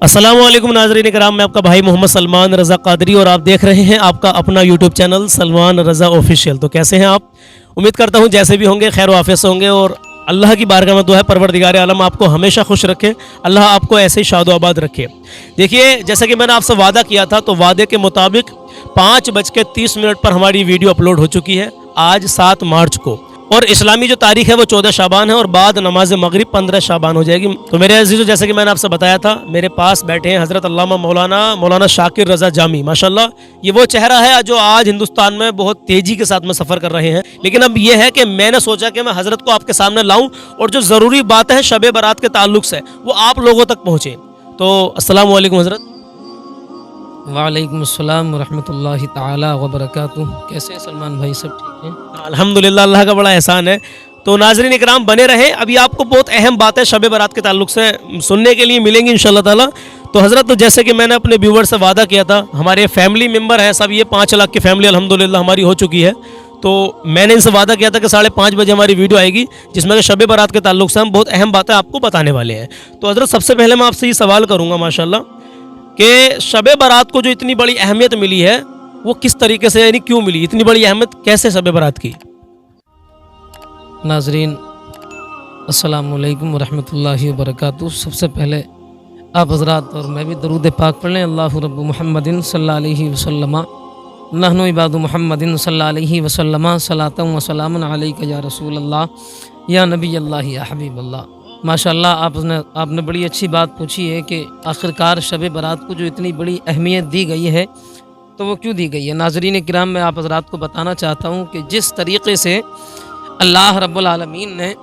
अस्सलामु अलैकुम नाज़रीन कराम, मैं आपका भाई मोहम्मद सलमान रज़ा कादरी और आप देख रहे हैं आपका अपना यूट्यूब चैनल सलमान रज़ा ऑफिशियल। तो कैसे हैं आप? उम्मीद करता हूं जैसे भी होंगे खैर वाफ़ियत से होंगे और अल्लाह की बारगाह में दुआ है परवरदिगार आलम आपको हमेशा खुश रखे, अल्लाह आपको ऐसे ही शादो आबाद रखे। देखिए, जैसा कि मैंने आपसे वादा किया था तो वादे के मुताबिक 5:30 पर हमारी वीडियो अपलोड हो चुकी है आज 7 मार्च को, और इस्लामी जो तारीख है वो 14 शाबान है और बाद नमाज मगरिब 15 शाबान हो जाएगी। तो मेरे अजीज़ों, जैसे कि मैंने आपसे बताया था, मेरे पास बैठे हैं हज़रत अल्लामा मौलाना शाकिर रज़ा जामी। माशाल्लाह, ये वो चेहरा है जो आज हिंदुस्तान में बहुत तेज़ी के साथ में सफ़र कर रहे हैं। लेकिन अब ये है कि मैंने सोचा कि मैं हज़रत को आपके सामने लाऊँ और जो ज़रूरी बातें हैं शब बारात के ताल्लुक़ से वो आप लोगों तक पहुँचें। तो अस्सलामु अलैकुम हज़रत। वालेकुम अस्सलाम रहमतुल्लाहि ताला व बरकातुहू। कैसे हैं सलमान भाई, सब ठीक हैं? अल्हम्दुलिल्लाह, अल्लाह का बड़ा एहसान है। तो नाज़रीन इकराम बने रहें, अभी आपको बहुत अहम बातें शब बारात के ताल्लुक़ से सुनने के लिए मिलेंगी इंशाअल्लाह ताला। तो हज़रत, तो जैसे कि मैंने अपने व्यूवर से वादा किया था, हमारे फैमिली मेम्बर हैं सब, ये 5 लाख की फैमिली अल्हम्दुलिल्लाह हमारी हो चुकी है। तो मैंने इनसे वादा किया था कि 5:30 बजे हमारी वीडियो आएगी जिसमें कि शब बारात के ताल्लुक़ से हम बहुत अहम बातें आपको बताने वाले हैं। तो हज़रत, सबसे पहले मैं आपसे ये सवाल करूँगा माशाल्लाह कि शब बारात को जो इतनी बड़ी अहमियत मिली है वो किस तरीके से, यानी क्यों मिली, इतनी बड़ी अहमियत कैसे शब बारात की? नाज़रीन अस्सलामु अलैकुम रहमतुल्लाहि व बरकातुहू। सबसे पहले आप हज़रात और मैं भी दरूद पाक पढ़ लें। अल्लाहु रब्बु मुहम्मदिन सल्लल्लाहु अलैहि वसल्लम नहनु इबादु मुहम्मदिन सल्लल्लाहु अलैहि वसल्लम सलातन व सलामन अलैका या रसूल अल्लाह या नबी अल्लाह या हबीब अल्लाह। माशाअल्लाह, आपने बड़ी अच्छी बात पूछी है कि आखिरकार शब बारात को जो इतनी बड़ी अहमियत दी गई है तो वो क्यों दी गई है। नाज़रीन किराम, मैं आप हज़रात को बताना चाहता हूँ कि जिस तरीक़े से अल्लाह रब्बुल आलमीन ने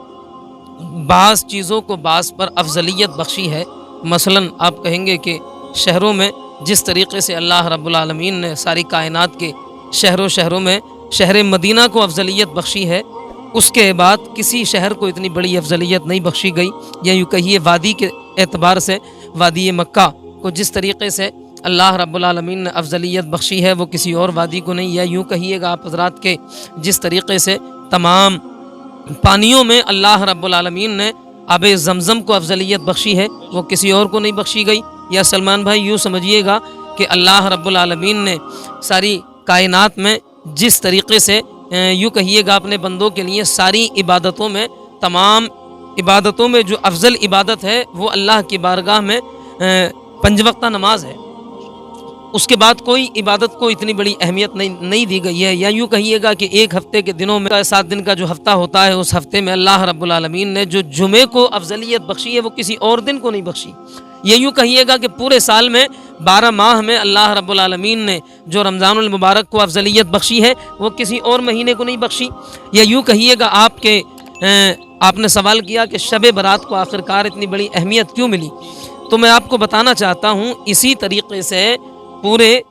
बाज़ चीज़ों को बाज़ पर अफजलियत बख्शी है। मसलन आप कहेंगे कि शहरों में जिस तरीक़े से अल्लाह रब्बुल आलमीन ने सारी कायनात के शहरों में शहर मदीना को अफजलियत बख्शी है, उसके बाद किसी शहर को इतनी बड़ी अफजलियत नहीं बख्शी गई। या यूँ कहिए वादी के एतबार से वादी मक्का को जिस तरीक़े से अल्लाह रब्बुल आलमीन ने अफजलियत बख्शी है वो किसी और वादी को नहीं। या यूँ कहिएगा आप हज़रात के जिस तरीक़े से तमाम पानियों में अल्लाह रब्बुल आलमीन ने आब ज़मज़म को अफजलियत बख्शी है वो किसी और को नहीं बख्शी गई। या सलमान भाई, यूँ समझिएगा कि अल्लाह रब्बुल आलमीन ने सारी कायनात में जिस तरीक़े से यूँ कहिएगा अपने बंदों के लिए सारी इबादतों में, तमाम इबादतों में जो अफजल इबादत है वो अल्लाह की बारगाह में 5 वक्ता नमाज है। उसके बाद कोई इबादत को इतनी बड़ी अहमियत नहीं दी गई है। या यूँ कहिएगा कि एक हफ़्ते के दिनों में 7 दिन का जो हफ़्ता होता है उस हफ़्ते में अल्लाह रब्बुल आलमीन ने जो जुमे को अफजलियत बख्शी है वो किसी और दिन को नहीं बख्शी। ये यूँ कहिएगा कि पूरे साल में 12 माह में अल्लाह रब्बुल आलमीन ने जो रमज़ानुल मुबारक को अफजलियत बख्शी है वो किसी और महीने को नहीं बख्शी। या यूँ कहिएगा आपने सवाल किया कि शब बारात को आखिरकार इतनी बड़ी अहमियत क्यों मिली, तो मैं आपको बताना चाहता हूँ इसी तरीक़े से पूरे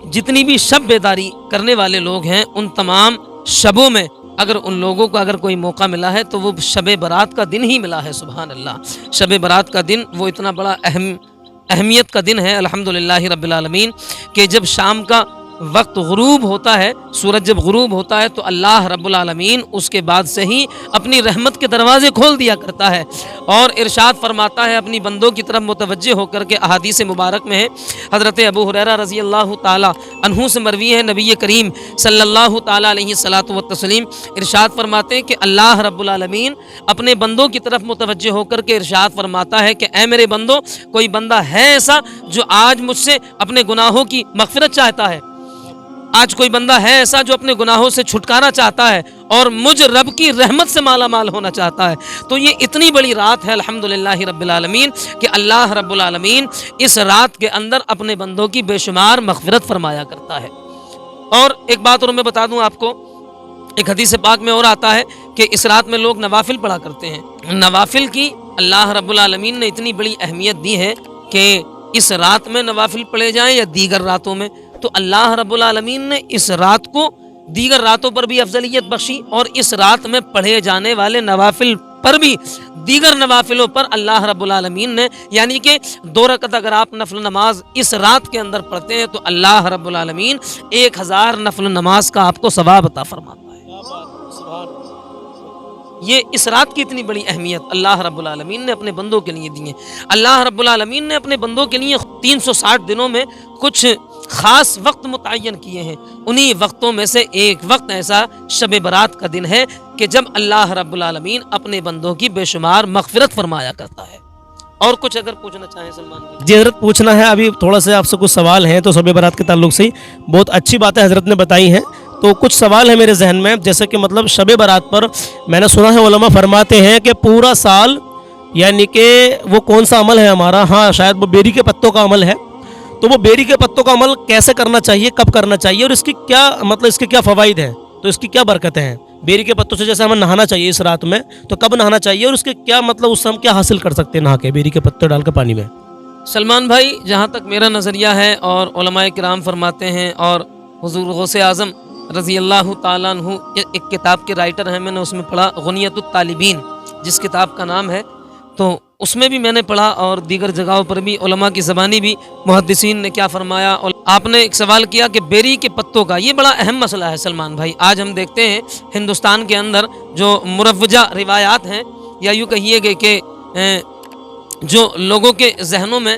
जितनी भी शब बेदारी करने वाले लोग हैं उन तमाम शबों में अगर उन लोगों को अगर कोई मौका मिला है तो वो शब बारात का दिन ही मिला है। सुभान अल्लाह, शब बारात का दिन वो इतना बड़ा अहमियत का दिन है अल्हम्दुलिल्लाह रब्बिल आलमीन कि जब शाम का वक्त गुरूब होता है, सूरज जब गुरूब होता है तो अल्लाह रब्बुल आलमीन उसके बाद से ही अपनी रहमत के दरवाज़े खोल दिया करता है और इरशाद फरमाता है अपनी बंदों की तरफ मुतवज्जे होकर के। अहादीस मुबारक में है, हज़रत अबू हुरैरा रज़ी अल्लाह ताला अन्हु से मरवी है, नबी करीम सल्लल्लाहु ताला अलैहि सलातु व तस्लीम इरशाद फरमाते हैं कि अल्लाह रब्बुल आलमीन अपने बंदों की तरफ मुतवज्जे होकर के इरशाद फरमाता है कि ऐ मेरे बंदो, कोई बंदा है ऐसा जो आज मुझसे अपने गुनाहों की मग़फ़िरत चाहता है, आज कोई बंदा है ऐसा जो अपने गुनाहों से छुटकारा चाहता है और मुझ रब की रहमत से माला माल होना चाहता है। तो ये इतनी बड़ी रात है अल्हम्दुलिल्लाह रब्बिल आलमीन कि अल्लाह रब्बुल आलमीन इस रात के अंदर अपने बंदों की बेशुमार मग़फ़िरत फरमाया करता है। और एक बात और मैं बता दूं आपको, एक हदीस पाक में और आता है कि इस रात में लोग नवाफिल पढ़ा करते हैं। नवाफिल की अल्लाह रब्बुल आलमीन ने इतनी बड़ी अहमियत दी है कि इस रात में नवाफिल पढ़े जाएँ या दीगर रातों में, तो अल्लाह रब्बुल आलमीन ने इस रात को दीगर रातों पर भी अफजलियत बख्शी और इस रात में पढ़े जाने वाले नवाफिल पर भी दीगर नवाफिलों पर अल्लाह रब्बुल आलमीन ने, यानी कि 2 रकअत अगर आप नफल नमाज इस रात के अंदर पढ़ते हैं तो अल्लाह रब्बुल आलमीन 1000 नफल नमाज का आपको सवाब अता फरमाता है। یہ اس رات کی اتنی بڑی اہمیت اللہ رب العالمین نے اپنے بندوں کے لیے دی ہے۔ اللہ رب العالمین نے اپنے بندوں کے لیے 360 دنوں میں کچھ خاص وقت متعین کیے ہیں، انہی وقتوں میں سے ایک وقت ایسا شب برات کا دن ہے کہ جب اللہ رب العالمین اپنے بندوں کی بے شمار مغفرت فرمایا کرتا ہے۔ اور کچھ اگر پوچھنا چاہیں سلمان بھائی؟ جی حضرت پوچھنا ہے، ابھی تھوڑا سا آپ سے کچھ سوال ہیں تو شب برات کے تعلق سے بہت اچھی باتیں حضرت نے بتائی ہیں، تو کچھ سوال ہے میرے ذہن میں، جیسے کہ مطلب شب برات پر میں نے سنا ہے علماء فرماتے ہیں کہ پورا سال یعنی کہ وہ کون سا عمل ہے ہمارا، ہاں شاید وہ بیری کے پتوں کا عمل ہے، تو وہ بیری کے پتوں کا عمل کیسے کرنا چاہیے، کب کرنا چاہیے، اور اس کی کیا مطلب اس کے کیا فوائد ہیں، تو اس کی کیا برکتیں ہیں؟ بیری کے پتوں سے جیسے ہمیں نہانا چاہیے اس رات میں، تو کب نہانا چاہیے اور اس کے کیا مطلب اس سے ہم کیا حاصل کر سکتے ہیں نہا کے بیری کے پتے ڈال کے پانی میں؟ سلمان بھائی، جہاں تک میرا نظریہ ہے اور علماء کرام فرماتے ہیں، اور حضور غوث اعظم رضی اللہ تعالیٰ عنہ ایک کتاب کے رائٹر ہیں، میں نے اس میں پڑھا غنیۃ الطالبین جس کتاب کا نام ہے، تو اس میں بھی میں نے پڑھا اور دیگر جگہوں پر بھی علماء کی زبانی بھی محدثین نے کیا فرمایا۔ اور آپ نے ایک سوال کیا کہ بیری کے پتوں کا، یہ بڑا اہم مسئلہ ہے سلمان بھائی۔ آج ہم دیکھتے ہیں ہندوستان کے اندر جو مروجہ روایات ہیں، یا یوں کہیے گا کہ جو لوگوں کے ذہنوں میں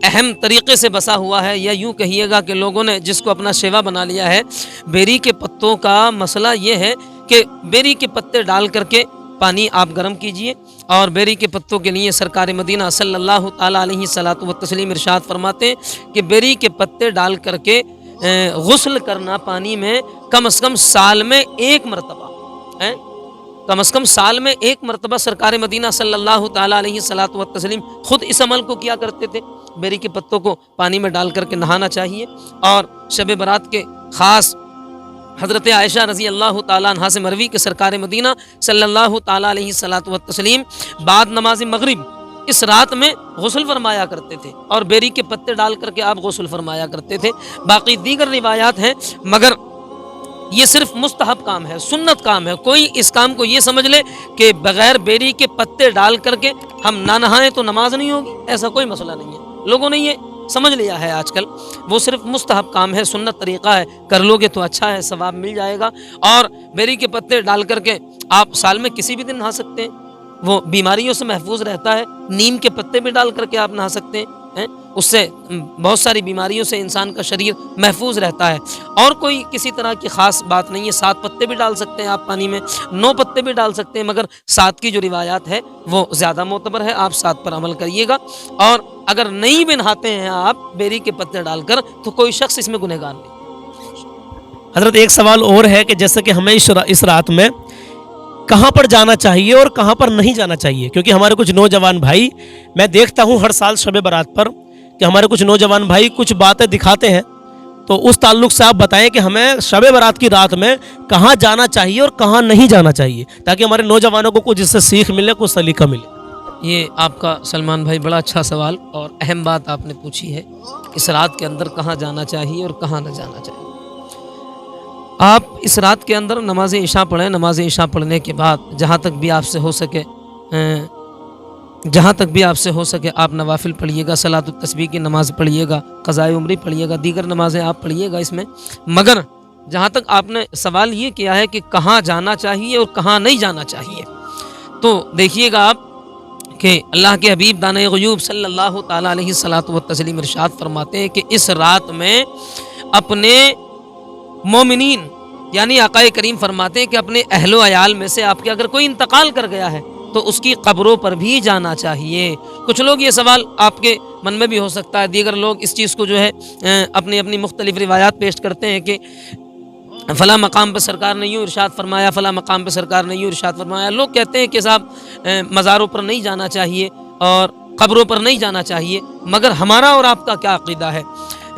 اہم طریقے سے بسا ہوا ہے، یا یوں کہیے گا کہ لوگوں نے جس کو اپنا شیوا بنا لیا ہے، بیری کے پتوں کا مسئلہ یہ ہے کہ بیری کے پتے ڈال کر کے پانی آپ گرم کیجئے، اور بیری کے پتوں کے لیے سرکار مدینہ صلی اللہ تعالیٰ علیہ صلاۃ و تسلیم ارشاد فرماتے ہیں کہ بیری کے پتے ڈال کر کے غسل کرنا پانی میں کم از کم سال میں ایک مرتبہ، کم از کم سال میں ایک مرتبہ سرکار مدینہ صلی اللہ تعالیٰ علیہ صلاۃ و تسلیم خود اس عمل کو کیا کرتے تھے، بیری کے پتوں کو پانی میں ڈال کر کے نہانا چاہیے۔ اور شب برات کے خاص حضرت عائشہ رضی اللہ تعالیٰ عنہا سے مروی کہ سرکار مدینہ صلی اللہ تعالیٰ علیہ صلاۃ و تسلیم بعد نماز مغرب اس رات میں غسل فرمایا کرتے تھے، اور بیری کے پتے ڈال کر کے آپ غسل فرمایا کرتے تھے۔ باقی دیگر روایات ہیں، مگر یہ صرف مستحب کام ہے، سنت کام ہے۔ کوئی اس کام کو یہ سمجھ لے کہ بغیر بیری کے پتے ڈال کر کے ہم نہ نہائیں تو نماز نہیں ہوگی، ایسا کوئی مسئلہ نہیں ہے۔ لوگوں نے یہ سمجھ لیا ہے آج کل، وہ صرف مستحب کام ہے، سنت طریقہ ہے، کر لو گے تو اچھا ہے، ثواب مل جائے گا۔ اور بیری کے پتے ڈال کر کے آپ سال میں کسی بھی دن نہا سکتے ہیں، وہ بیماریوں سے محفوظ رہتا ہے۔ نیم کے پتے بھی ڈال کر کے آپ نہا سکتے ہیں، اس سے بہت ساری بیماریوں سے انسان کا شریر محفوظ رہتا ہے۔ اور کوئی کسی طرح کی خاص بات نہیں ہے، 7 پتے بھی ڈال سکتے ہیں آپ پانی میں، 9 پتے بھی ڈال سکتے ہیں، مگر 7 کی جو روایات ہے وہ زیادہ معتبر ہے، آپ 7 پر عمل کریے گا۔ اور اگر نہیں بھی نہاتے ہیں آپ بیری کے پتے ڈال کر تو کوئی شخص اس میں گنہگار نہیں۔ حضرت ایک سوال اور ہے کہ جیسے کہ ہمیں اس رات میں کہاں پر جانا چاہیے اور کہاں پر نہیں جانا چاہیے، کیونکہ ہمارے کچھ نوجوان بھائی، میں دیکھتا ہوں ہر سال شب برات پر کہ ہمارے کچھ نوجوان بھائی کچھ باتیں دکھاتے ہیں، تو اس تعلق سے آپ بتائیں کہ ہمیں شب برات کی رات میں کہاں جانا چاہیے اور کہاں نہیں جانا چاہیے، تاکہ ہمارے نوجوانوں کو کچھ اس سے سیکھ ملے، کچھ سلیقہ ملے۔ یہ آپ کا سلمان بھائی بڑا اچھا سوال اور اہم بات آپ نے پوچھی ہے، اس رات کے اندر کہاں جانا چاہیے اور کہاں نہ جانا چاہیے۔ آپ اس رات کے اندر نماز عشاء پڑھیں، نماز عشاء پڑھنے کے بعد جہاں تک بھی آپ سے ہو سکے آپ نوافل پڑھیے گا، صلاۃ التسبیح کی نماز پڑھیے گا، قضاء عمری پڑھیے گا، دیگر نمازیں آپ پڑھیے گا اس میں۔ مگر جہاں تک آپ نے سوال یہ کیا ہے کہ کہاں جانا چاہیے اور کہاں نہیں جانا چاہیے، تو دیکھیے گا آپ کہ اللہ کے حبیب دانۂ غیوب صلی اللہ تعالیٰ علیہ صلاۃ و تسلیم ارشاد فرماتے ہیں کہ اس رات میں اپنے مومنین یعنی آقا کریم فرماتے ہیں کہ اپنے اہل و عیال میں سے آپ کے اگر کوئی انتقال کر گیا ہے تو اس کی قبروں پر بھی جانا چاہیے۔ کچھ لوگ یہ سوال آپ کے من میں بھی ہو سکتا ہے، دیگر لوگ اس چیز کو جو ہے اپنی مختلف روایات پیش کرتے ہیں کہ فلاں مقام پہ سرکار نے یوں ارشاد فرمایا، فلاں مقام پہ سرکار نے یوں ارشاد فرمایا۔ لوگ کہتے ہیں کہ صاحب مزاروں پر نہیں جانا چاہیے اور قبروں پر نہیں جانا چاہیے، مگر ہمارا اور آپ کا کیا عقیدہ ہے؟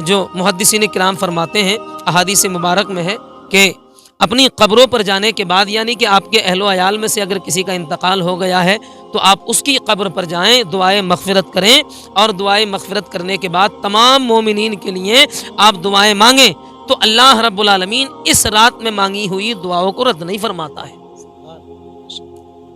جو محدثین کرام فرماتے ہیں، احادیث مبارک میں ہے کہ اپنی قبروں پر جانے کے بعد یعنی کہ آپ کے اہل و عیال میں سے اگر کسی کا انتقال ہو گیا ہے تو آپ اس کی قبر پر جائیں، دعائے مغفرت کریں، اور دعائے مغفرت کرنے کے بعد تمام مومنین کے لیے آپ دعائیں مانگیں، تو اللہ رب العالمین اس رات میں مانگی ہوئی دعاؤں کو رد نہیں فرماتا ہے۔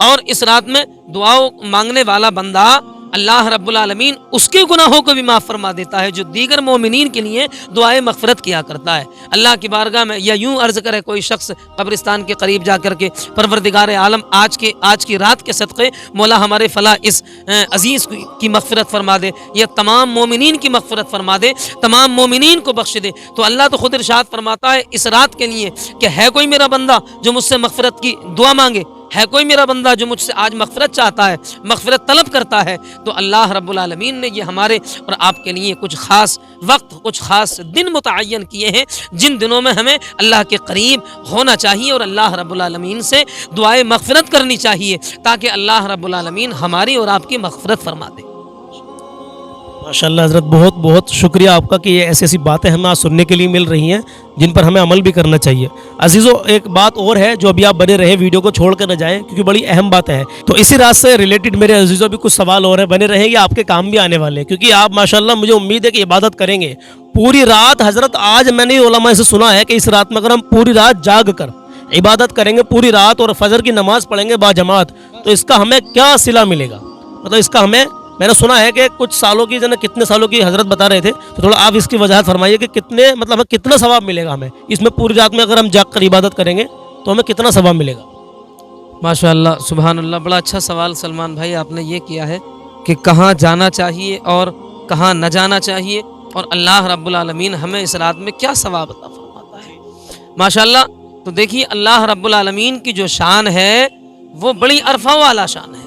اور اس رات میں دعاؤں مانگنے والا بندہ अल्लाह रब्बुल आलमीन उसके गुनाहों को भी माफ़ फरमा देता है जो दीगर मोमिनीन के लिए दुआए मग़फ़िरत किया करता है। अल्लाह की बारगाह में या यूँ अर्ज़ करे कोई शख्स कब्रिस्तान के करीब जा कर के, परवरदिगार आलम आज की रात के सदक़े मौला हमारे फ़ला इस अज़ीज़ की मग़फ़िरत फरमा दे, या तमाम मोमिनीन की मग़फ़िरत फरमा दे, तमाम मोमिनीन को बख्श दे। तो अल्लाह तो खुद इरशाद फरमाता है इस रात के लिए कि है कोई मेरा बंदा जो मुझसे मग़फ़िरत की दुआ मांगे, है कोई मेरा बंदा जो मुझसे आज मग़फ़िरत चाहता है, मग़फ़िरत तलब करता है। तो अल्लाह रब्बुल आलमीन ने ये हमारे और आपके लिए कुछ ख़ास वक्त, कुछ ख़ास दिन मुतअय्यन किए हैं जिन दिनों में हमें अल्लाह के करीब होना चाहिए और अल्लाह रब्बुल आलमीन से दुआए मग़फ़िरत करनी चाहिए ताकि अल्लाह रब्बुल आलमीन हमारी और आपकी मग़फ़िरत फरमा दे। माशाअल्लाह हज़रत, बहुत बहुत शुक्रिया आपका कि ये ऐसी ऐसी बातें हमें आज सुनने के लिए मिल रही हैं जिन पर हमें अमल भी करना चाहिए। अजीज़ों, एक बात और है जो अभी आप बने रहे, वीडियो को छोड़ कर न जाएं क्योंकि बड़ी अहम बात है। तो इसी रात से रिलेटेड मेरे अजीज़ों भी कुछ सवाल और हैं, बने रहेंगे, आपके काम भी आने वाले हैं क्योंकि आप माशाअल्लाह मुझे उम्मीद है कि इबादत करेंगे पूरी रात। हज़रत, आज मैंने उलमा से सुना है कि इस रात में अगर हम पूरी रात जाग कर इबादत करेंगे पूरी रात और फजर की नमाज़ पढ़ेंगे बाजमात, तो इसका हमें क्या सिला मिलेगा? मतलब इसका हमें, मैंने सुना है कि कुछ सालों की, जन कितने सालों की हज़रत बता रहे थे, तो थोड़ा आप इसकी वजाहत फरमाइए कि कितने, मतलब हमें कितना सवाब मिलेगा हमें इसमें पूरी रात में अगर हम जाग कर इबादत करेंगे तो हमें कितना सवाब मिलेगा? माशाअल्लाह, सुभान अल्लाह, बड़ा अच्छा सवाल सलमान भाई आपने ये किया है कि कहाँ जाना चाहिए और कहाँ न जाना चाहिए और अल्लाह रब्बुल आलमीन हमें इस रात में क्या सवाब अता फरमाता है। माशाअल्लाह, तो देखिए अल्लाह रब्बुल आलमीन की जो शान है वो बड़ी अरफा वाला शान है।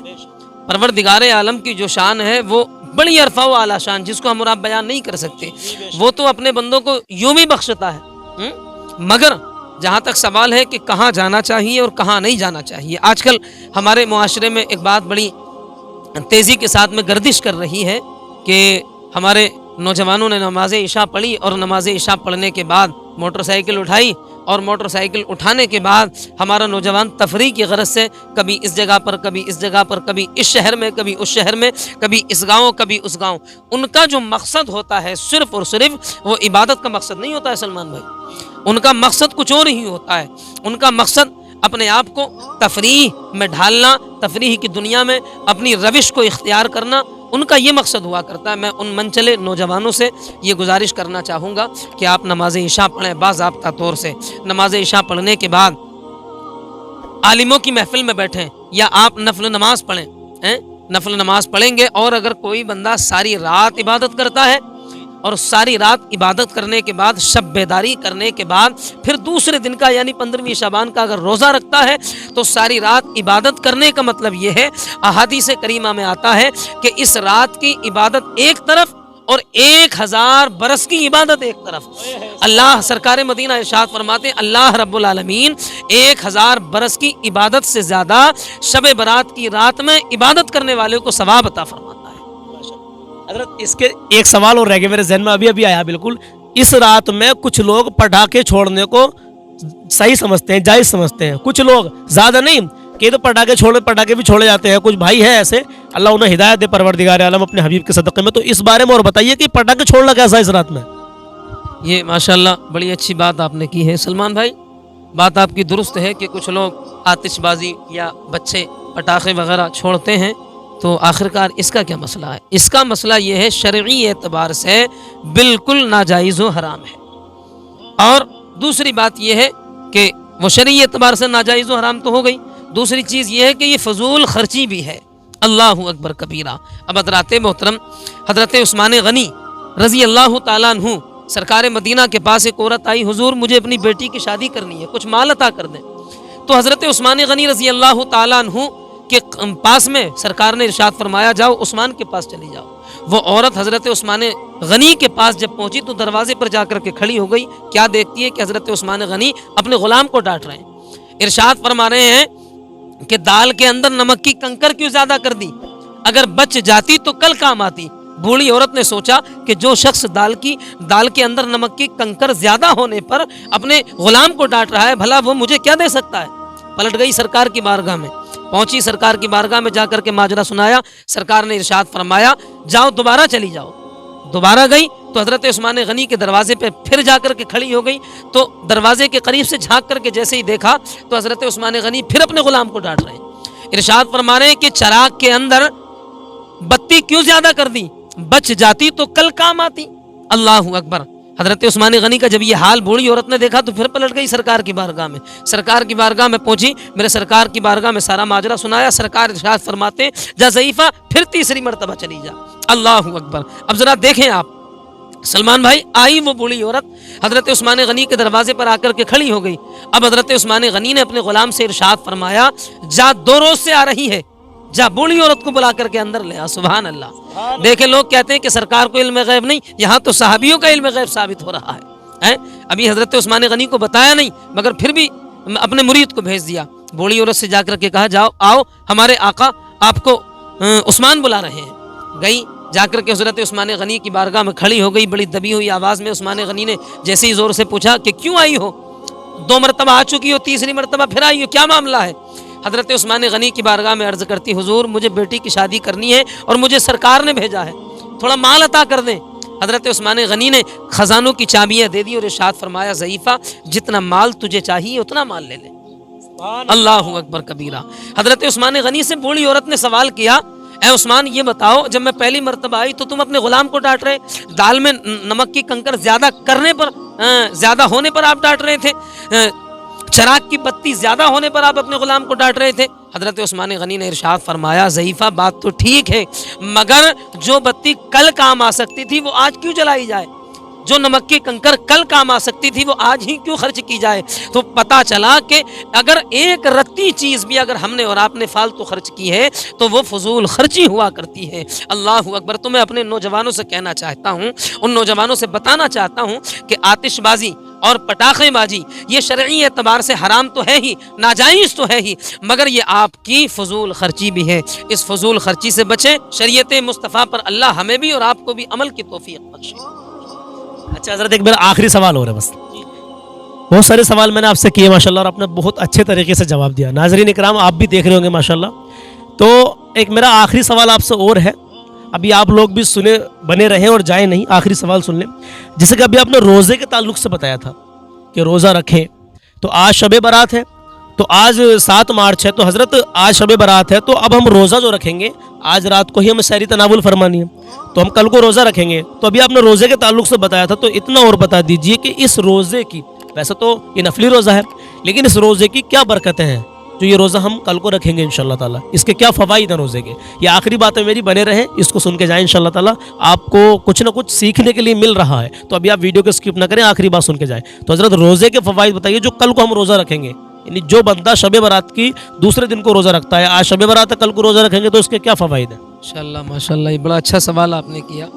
परवरदिगार आलम की जो शान है वो बड़ी अरफा वाला शान, जिसको हम और आप बयान नहीं कर सकते। वो तो अपने बंदों को यूं भी बख्शता है, मगर जहाँ तक सवाल है कि कहाँ जाना चाहिए और कहाँ नहीं जाना चाहिए, आजकल हमारे मुआशरे में एक बात बड़ी तेज़ी के साथ में गर्दिश कर रही है कि हमारे नौजवानों ने नमाज इशा पढ़ी और नमाज इशा पढ़ने के बाद मोटरसाइकिल उठाई और मोटरसाइकिल उठाने के बाद हमारा नौजवान तफरीह की गरज से कभी इस जगह पर, कभी इस जगह पर, कभी इस शहर में, कभी उस शहर में, कभी इस गांव, कभी उस गांव। उनका जो मकसद होता है सिर्फ़ और सिर्फ वो इबादत का मकसद नहीं होता है सलमान भाई, उनका मकसद कुछ और ही होता है। उनका मकसद अपने आप को तफरीह में ढालना, तफरीह की दुनिया में अपनी रविश को इख्तियार करना, उनका ये मकसद हुआ करता है। मैं उन मनचले नौजवानों से ये गुजारिश करना चाहूँगा कि आप नमाज इशा पढ़ें बाज़ाब्ता तौर से। नमाज इशा पढ़ने के बाद आलिमों की महफिल में बैठें या आप नफल नमाज पढ़ें, नफल नमाज पढ़ेंगे। और अगर कोई बंदा सारी रात इबादत करता है और सारी रात इबादत करने के बाद, शब बेदारी करने के बाद, फिर दूसरे दिन का यानी 15वीं शाबान का अगर रोज़ा रखता है तो सारी रात इबादत करने का मतलब ये है, अहादीस करीमा में आता है कि इस रात की इबादत एक तरफ और 1000 बरस की इबादत एक तरफ। अल्लाह सरकार मदीना इरशाद फरमाते हैं अल्लाह रब्बुल आलमीन 1000 बरस की इबादत से ज़्यादा शब बरात की रात में इबादत करने वाले को सवाब अता फरमाता है। हज़रत, इसके एक सवाल और रह गया मेरे जहन में, अभी आया बिल्कुल। इस रात में कुछ लोग पटाखे छोड़ने को सही समझते हैं, जायज़ समझते हैं, कुछ लोग, ज़्यादा नहीं, कि तो पटाखे भी छोड़े जाते हैं। कुछ भाई है ऐसे, अल्लाह उन्हें हिदायत दे परवरदिगार आलम अपने हबीब के सदक़े में। तो इस बारे में और बताइए कि पटाखे छोड़ना कैसा है इस रात में? ये माशाअल्लाह बड़ी अच्छी बात आपने की है सलमान भाई। बात आपकी दुरुस्त है कि कुछ लोग आतिशबाजी या बच्चे पटाखे वगैरह छोड़ते हैं, तो आखिरकार इसका क्या मसला है? इसका मसला ये है शरई एतबार से बिल्कुल नाजायज़ व हराम है। और दूसरी बात ये है कि वो शरई एतबार से नाजायज़ व हराम तो हो गई, दूसरी चीज़ ये है कि ये फजूल खर्ची भी है। अल्लाहु अकबर कबीरा। अब हज़रात मोहतरम हज़रत उस्मान गनी रज़ी अल्लाह ताला अन्हु सरकार मदीना के पास एक औरत आई, हुजूर मुझे अपनी बेटी की शादी करनी है, कुछ माल अता कर दें। तो हज़रत उस्मान गनी रज़ी अल्लाह ताला अन्हु के पास में सरकार ने इरशाद फरमाया जाओ उस्मान के पास चली जाओ। वो औरत हज़रत उस्मान गनी के पास जब पहुंची तो दरवाजे पर जाकर के खड़ी हो गई। क्या देखती है कि हज़रत उस्मान गनी अपने गुलाम को डांट रहे हैं। इरशाद फरमा रहे हैं कि दाल के अंदर नमक की कंकर क्यों ज्यादा कर दी, अगर बच जाती तो कल काम आती। बूढ़ी औरत ने सोचा कि जो शख्स दाल के अंदर नमक की कंकर ज्यादा होने पर अपने गुलाम को डांट रहा है, भला वो मुझे क्या दे सकता है। पलट गई सरकार की बारगाह में, पहुंची सरकार की बारगाह में जाकर के माजरा सुनाया। सरकार ने इरशाद फरमाया जाओ दोबारा चली जाओ। दोबारा गई तो हज़रत उस्मान गनी के दरवाजे पे फिर जाकर के खड़ी हो गई। तो दरवाजे के करीब से झांक करके जैसे ही देखा तो हज़रत उस्मान गनी फिर अपने गुलाम को डांट रहे हैं। इरशाद फरमा रहे हैं कि चराग के अंदर बत्ती क्यों ज्यादा कर दी, बच जाती तो कल काम आती। अल्लाह अकबर। हजरत उस्मान गनी का जब ये हाल बूढ़ी औरत ने देखा तो फिर पलट गई सरकार की बारगाह में। सरकार की बारगाह में पहुंची, मेरे सरकार की बारगाह में सारा माजरा सुनाया। सरकार इरशाद फरमाते, जा ज़ईफ़ा फिर तीसरी मरतबा चली जा। अल्लाह अकबर। अब जरा देखें आप, सलमान भाई, आई वो बूढ़ी औरत हजरत उस्मान गनी के दरवाजे पर आकर के खड़ी हो गई। अब हजरत उस्मान गनी ने अपने गुलाम से इरशाद फरमाया, जा 2 रोज से आ रही है, जा बूढ़ी औरत को बुला करके अंदर ले आ। सुभान अल्लाह। देखे, लोग कहते हैं कि सरकार को इल्म गैब नहीं, यहाँ तो सहाबियों का इल्म गैब साबित हो रहा है। अभी हजरत उस्मान गनी को बताया नहीं, मगर फिर भी अपने मुरीद को भेज दिया। बूढ़ी औरत से जाकर के कहा, जाओ आओ, हमारे आका आपको उस्मान बुला रहे हैं। गई, जाकर के हजरत उस्मान गनी की बारगाह में खड़ी हो गई। बड़ी दबी हुई आवाज़ में उस्मान गनी ने जैसे ही ज़ोर से पूछा कि क्यों आई हो, 2 मरतबा आ चुकी हो, तीसरी मरतबा फिर आई हो, क्या मामला है। हजरत उस्मान गनी की बारगाह में अर्ज़ करती, हुजूर मुझे बेटी की शादी करनी है और मुझे सरकार ने भेजा है, थोड़ा माल अता कर दें। हजरत उस्मान गनी ने खजानों की चाबियाँ दे दी और इरशाद फरमाया, ज़ईफ़ा जितना माल तुझे चाहिए उतना माल ले ले। अल्लाह अकबर कबीरा। हजरत उस्मान गनी से बूढ़ी औरत ने सवाल किया, ऐ उस्मान ये बताओ, जब मैं पहली मरतबा आई तो तुम अपने गुलाम को डांट रहे, दाल में नमक की कंकर ज्यादा करने पर, ज्यादा होने पर आप डांट रहे थे, चराग की बत्ती ज्यादा होने पर आप अपने गुलाम को डांट रहे थे। हजरत उस्मान गनी ने इरशाद फरमाया, ज़ईफ़ा बात तो ठीक है, मगर जो बत्ती कल काम आ सकती थी वो आज क्यों जलाई जाए, जो नमक की कंकर कल काम आ सकती थी वो आज ही क्यों खर्च की जाए। तो पता चला कि अगर एक रत्ती चीज़ भी अगर हमने और आपने फालतू खर्च की है तो वो फजूल खर्ची हुआ करती है। अल्लाह अकबर। तो मैं अपने नौजवानों से कहना चाहता हूँ, उन नौजवानों से बताना चाहता हूँ कि आतिशबाजी और पटाखेबाजी ये शरई एतबार से हराम तो है ही, नाजायज़ तो है ही, मगर ये आपकी फजूल खर्ची भी है। इस फजूल खर्ची से बचें। शरीयत मुस्तफ़ा पर अल्लाह हमें भी और आपको भी अमल की तौफीक बख्शे। अच्छा हज़रत, एक मेरा आखिरी सवाल हो रहा है बस। बहुत सारे सवाल मैंने आपसे किए माशाल्लाह और आपने बहुत अच्छे तरीके से जवाब दिया। नाज़रीन इकराम, आप भी देख रहे होंगे माशाल्लाह। तो एक मेरा आखिरी सवाल आपसे और है, अभी आप लोग भी सुने बने रहें और जाएं नहीं, आखिरी सवाल सुन लें। जैसे कि अभी आपने रोज़े के ताल्लुक से बताया था कि रोज़ा रखें, तो आज शब बारात है, तो आज 7 मार्च है, तो हज़रत आज शब बारात है, तो अब हम रोज़ा जो रखेंगे आज रात को ही हमें सहरी तनावुल फरमानी है, तो हम कल को रोज़ा रखेंगे। तो अभी आपने रोज़े के ताल्लुक से बताया था, तो इतना और बता दीजिए कि इस रोज़े की, वैसे तो ये नफली रोज़ा है, लेकिन इस रोज़े की क्या बरकतें हैं जो ये रोज़ा हम कल को रखेंगे इंशाअल्लाह ताला, इसके क्या फ़वाइद हैं रोज़े के। ये आखिरी बातें मेरी, बने रहें, इसको सुन के जाएँ इंशाअल्लाह ताला, आपको कुछ ना कुछ सीखने के लिए मिल रहा है। तो अभी आप वीडियो को स्किप ना करें, आखिरी बात सुन के जाएँ। तो हज़रत रोज़े के फ़वाइद बताइए जो कल को हम रोज़ा रखेंगे, यानी जो बंदा शब बारात की दूसरे दिन को रोज़ा रखता है, आज शब बारात है कल को रोज़ा रखेंगे, तो इसके क्या फ़वाइद हैं। माशाल्लाह माशाल्लाह, ये बड़ा अच्छा सवाल आपने किया।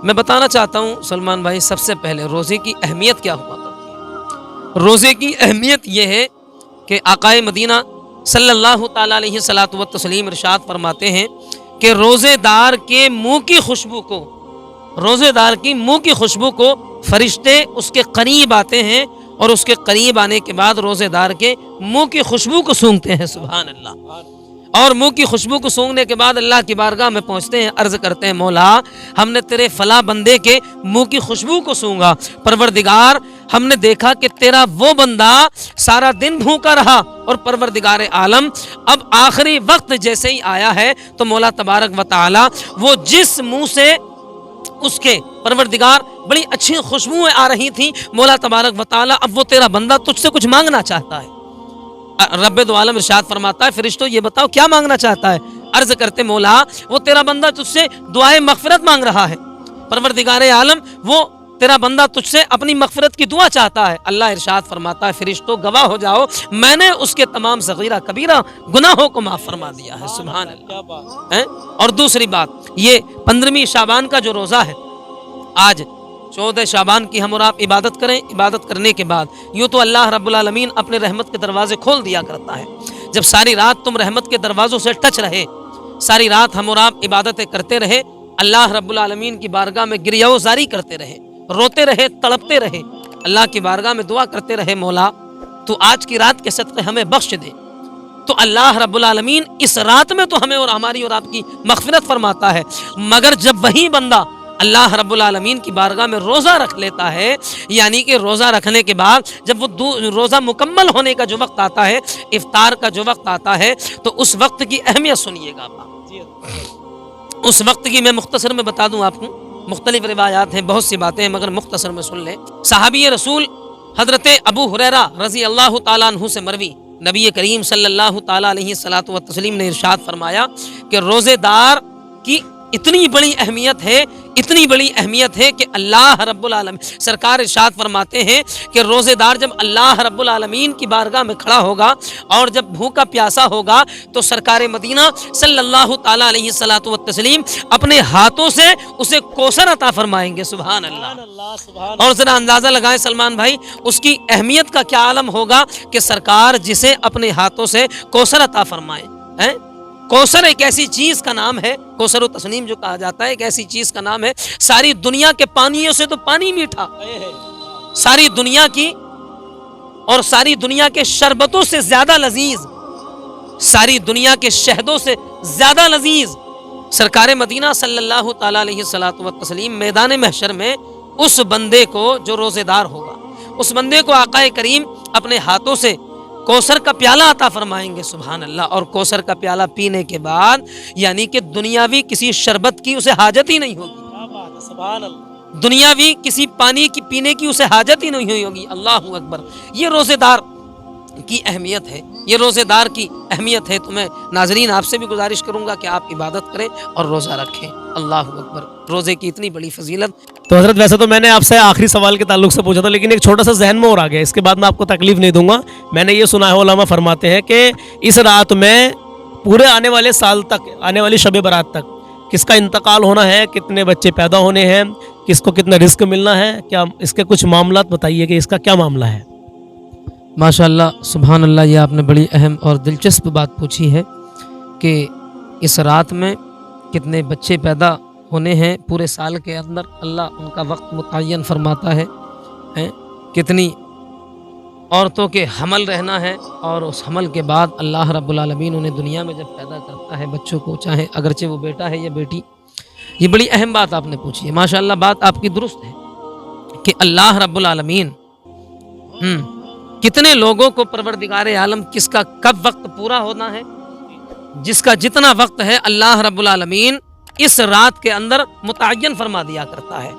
मैं बताना चाहता हूँ सलमान भाई, सबसे पहले रोज़े की अहमियत क्या हुआ करती है। रोज़े की अहमियत ये है कि आकाए मदीना सल्लल्लाहु ताला अलैहि सलातु व तस्लीम इरशाद फरमाते हैं कि रोज़ेदार के मुँह की खुशबू को, रोज़ेदार की मुँह की खुशबू को फरिश्ते उसके करीब आते हैं और उसके करीब आने के बाद रोज़ेदार के मुँह की खुशबू को सूंघते हैं। सुभान अल्लाह। और मुंह की खुशबू को सूंघने के बाद अल्लाह की बारगाह में पहुंचते हैं, अर्ज करते हैं, मौला हमने तेरे फला बंदे के मुंह की खुशबू को सूंघा। परवरदिगार, हमने देखा कि तेरा वो बंदा सारा दिन भूखा रहा, और परवरदिगार आलम अब आखिरी वक्त जैसे ही आया है तो मौला तबारक व तआला वो जिस मुंह से उसके परवरदिगार बड़ी अच्छी खुशबुएं आ रही थी, मौला तबारक व तआला अब वो तेरा बंदा तुझसे कुछ मांगना चाहता है। रब्बे दो आलम इरशाद फरमाता है, फरिश्तों ये बताओ क्या मांगना चाहता है। अर्ज करते, मौला वो तेरा बंदा तुझसे दुआए मगफिरत मांग रहा है। परवरदिगार आलम, वो तेरा बंदा तुझसे अपनी मगफिरत की दुआ चाहता है। अल्लाह इरशाद फरमाता है, फरिश्तों गवाह हो जाओ, मैंने उसके तमाम सगीरा कबीरा गुनाहों को माफ फरमा दिया है। सुभान अल्लाह। और दूसरी बात, ये 15वीं शाबान का जो रोज़ा है, आज 14 शाबान की हम और आप इबादत करें। इबादत करने के बाद यूँ तो अल्लाह रब्बुल आलमीन अपने रहमत के दरवाजे खोल दिया करता है। जब सारी रात तुम रहमत के दरवाज़ों से टच रहे, सारी रात हम और आप इबादतें करते रहे, अल्लाह रब्बुल आलमीन की बारगाह में गिरियाज़ारी करते रहे, रोते रहे, तड़पते रहे, अल्लाह की बारगाह में दुआ करते रहे, मौला तू आज की रात के सदक़े हमें बख्श दे, तो अल्लाह रब्बुल आलमीन इस रात में तो हमें और हमारी और आपकी मग़फ़िरत फरमाता है। मगर जब वही बंदा अल्लाह रब्बुल आलमीन की बारगाह में रोज़ा रख लेता है, यानी कि रोज़ा रखने के बाद जब वो रोज़ा मुकम्मल होने का जो वक्त आता है, इफ्तार का जो वक्त आता है, तो उस वक्त की अहमियत सुनिएगा आप। اس وقت کی میں مختصر میں بتا دوں آپ کو، مختلف روایات ہیں، بہت سی باتیں ہیں، مگر مختصر میں سن لیں۔ صحابی رسول حضرت ابو ہریرہ رضی اللہ تعالیٰ عنہ سے مروی، نبی کریم صلی اللہ تعالیٰ علیہ الصلاۃ والتسلیم نے ارشاد فرمایا کہ روزے دار کی اتنی بڑی اہمیت ہے، اتنی بڑی اہمیت ہے کہ اللہ رب العالمین سرکار ارشاد فرماتے ہیں کہ روزے دار جب اللہ رب العالمین کی بارگاہ میں کھڑا ہوگا اور جب بھوکا پیاسا ہوگا تو سرکار مدینہ صلی اللہ تعالیٰ علیہ الصلاۃ والتسلیم اپنے ہاتھوں سے اسے کوثر عطا فرمائیں گے۔ سبحان اللہ۔ اور ذرا اندازہ لگائیں سلمان بھائی، اس کی اہمیت کا کیا عالم ہوگا کہ سرکار جسے اپنے ہاتھوں سے کوثر عطا فرمائیں۔ کوثر ایک ایسی چیز کا نام ہے، کوثر و تسنیم جو کہا جاتا ہے، ایک ایسی چیز کا نام ہے، ساری دنیا کے پانیوں سے تو پانی میٹھا، ساری دنیا کی اور ساری دنیا کے شربتوں سے زیادہ لذیذ، ساری دنیا کے شہدوں سے زیادہ لذیذ سرکار مدینہ صلی اللہ تعالیٰ علیہ الصلاۃ والتسلیم میدان محشر میں اس بندے کو جو روزے دار ہوگا، اس بندے کو آقا کریم اپنے ہاتھوں سے کوثر کا پیالہ عطا فرمائیں گے۔ سبحان اللہ۔ اور کوثر کا پیالہ پینے کے بعد یعنی کہ دنیاوی کسی شربت کی اسے حاجت ہی نہیں ہوگی، سبحان اللہ، دنیاوی کسی پانی کی پینے کی اسے حاجت ہی نہیں ہوگی۔ اللہ اکبر۔ یہ روزے دار کی اہمیت ہے، یہ روزے دار کی اہمیت ہے۔ تو میں ناظرین آپ سے بھی گزارش کروں گا کہ آپ عبادت کریں اور روزہ رکھیں۔ اللہ اکبر۔ روزے کی اتنی بڑی فضیلت۔ تو حضرت ویسے تو میں نے آپ سے آخری سوال کے تعلق سے پوچھا تھا، لیکن ایک چھوٹا سا ذہن میں اور آ گیا، اس کے بعد میں آپ کو تکلیف نہیں دوں گا۔ میں نے یہ سنا ہے، علماء فرماتے ہیں کہ اس رات میں پورے آنے والے سال تک، آنے والی شب برات تک کس کا انتقال ہونا ہے، کتنے بچے پیدا ہونے ہیں، کس کو کتنا رزق ملنا ہے، کیا اس کے کچھ معاملات بتائیے کہ اس کا کیا معاملہ ہے؟ ماشاء اللہ، سبحان اللہ۔ یہ آپ نے بڑی اہم اور دلچسپ بات پوچھی ہے کہ اس رات میں کتنے بچے پیدا ہونے ہیں پورے سال کے اندر، اللہ ان کا وقت متعین فرماتا ہے، کتنی عورتوں کے حمل رہنا ہے، اور اس حمل کے بعد اللہ رب العالمین انہیں دنیا میں جب پیدا کرتا ہے بچوں کو، چاہے اگرچہ وہ بیٹا ہے یا بیٹی۔ یہ بڑی اہم بات آپ نے پوچھی ہے، ماشاء اللہ۔ بات آپ کی درست ہے کہ اللہ رب العالمین کتنے لوگوں کو پروردگار عالم کس کا کب وقت پورا ہونا ہے، جس کا جتنا وقت ہے اللہ رب العالمین اس رات کے اندر متعین فرما دیا کرتا ہے۔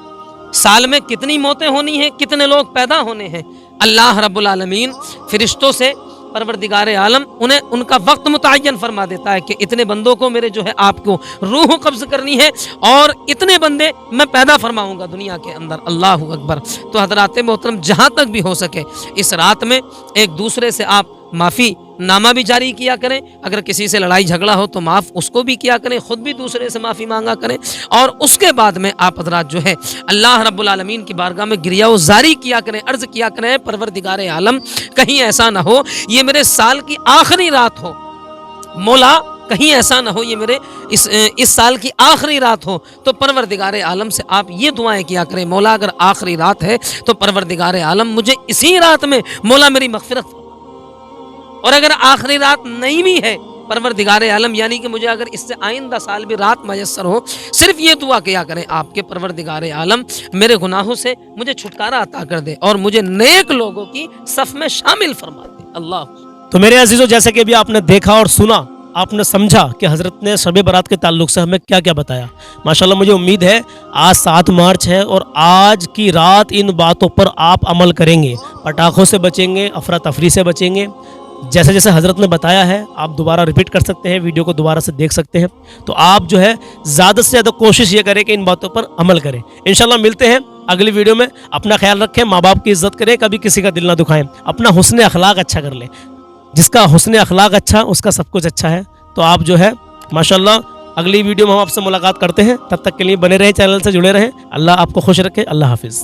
سال میں کتنی موتیں ہونی ہیں، کتنے لوگ پیدا ہونے ہیں، اللہ رب العالمین فرشتوں سے پروردگار عالم انہیں ان کا وقت متعین فرما دیتا ہے کہ اتنے بندوں کو میرے جو ہے آپ کو روح قبض کرنی ہے اور اتنے بندے میں پیدا فرماؤں گا دنیا کے اندر۔ اللہ اکبر۔ تو حضرات محترم، جہاں تک بھی ہو سکے اس رات میں ایک دوسرے سے آپ معافی نامہ بھی جاری کیا کریں، اگر کسی سے لڑائی جھگڑا ہو تو معاف اس کو بھی کیا کریں، خود بھی دوسرے سے معافی مانگا کریں، اور اس کے بعد میں آپ حضرات جو ہے اللہ رب العالمین کی بارگاہ میں گریہ و زاری کیا کریں، عرض کیا کریں پروردگار عالم کہیں ایسا نہ ہو یہ میرے سال کی آخری رات ہو، مولا کہیں ایسا نہ ہو یہ میرے اس سال کی آخری رات ہو۔ تو پروردگار عالم سے آپ یہ دعائیں کیا کریں، مولا اگر آخری رات ہے تو پروردگار عالم مجھے اسی رات میں مولا میری مغفرت فرما، اور اگر آخری رات نہیں بھی ہے پروردگار عالم یعنی کہ مجھے اگر اس سے آئندہ سال بھی رات میسر ہو، صرف یہ دعا کیا کریں آپ کے پروردگار عالم میرے گناہوں سے مجھے چھٹکارا عطا کر دے اور مجھے نیک لوگوں کی صف میں شامل فرما دے۔ اللہ۔ تو میرے عزیزوں، جیسے کہ ابھی آپ نے دیکھا اور سنا، آپ نے سمجھا کہ حضرت نے شب برات کے تعلق سے ہمیں کیا کیا بتایا۔ ماشاءاللہ مجھے امید ہے آج 7 مارچ ہے اور آج کی رات ان باتوں پر آپ عمل کریں گے، پٹاخوں سے بچیں گے، افراتفری سے بچیں گے، جیسے جیسے حضرت نے بتایا ہے آپ دوبارہ ریپیٹ کر سکتے ہیں، ویڈیو کو دوبارہ سے دیکھ سکتے ہیں۔ تو آپ جو ہے زیادہ سے زیادہ کوشش یہ کریں کہ ان باتوں پر عمل کریں۔ انشاءاللہ ملتے ہیں اگلی ویڈیو میں۔ اپنا خیال رکھیں، ماں باپ کی عزت کریں، کبھی کسی کا دل نہ دکھائیں، اپنا حسن اخلاق اچھا کر لیں۔ جس کا حسن اخلاق اچھا اس کا سب کچھ اچھا ہے۔ تو آپ جو ہے ماشاءاللہ اگلی ویڈیو میں ہم آپ سے ملاقات کرتے ہیں، تب تک کے لیے بنے رہیں، چینل سے جڑے رہیں۔ اللہ آپ کو خوش رکھے۔ اللہ حافظ۔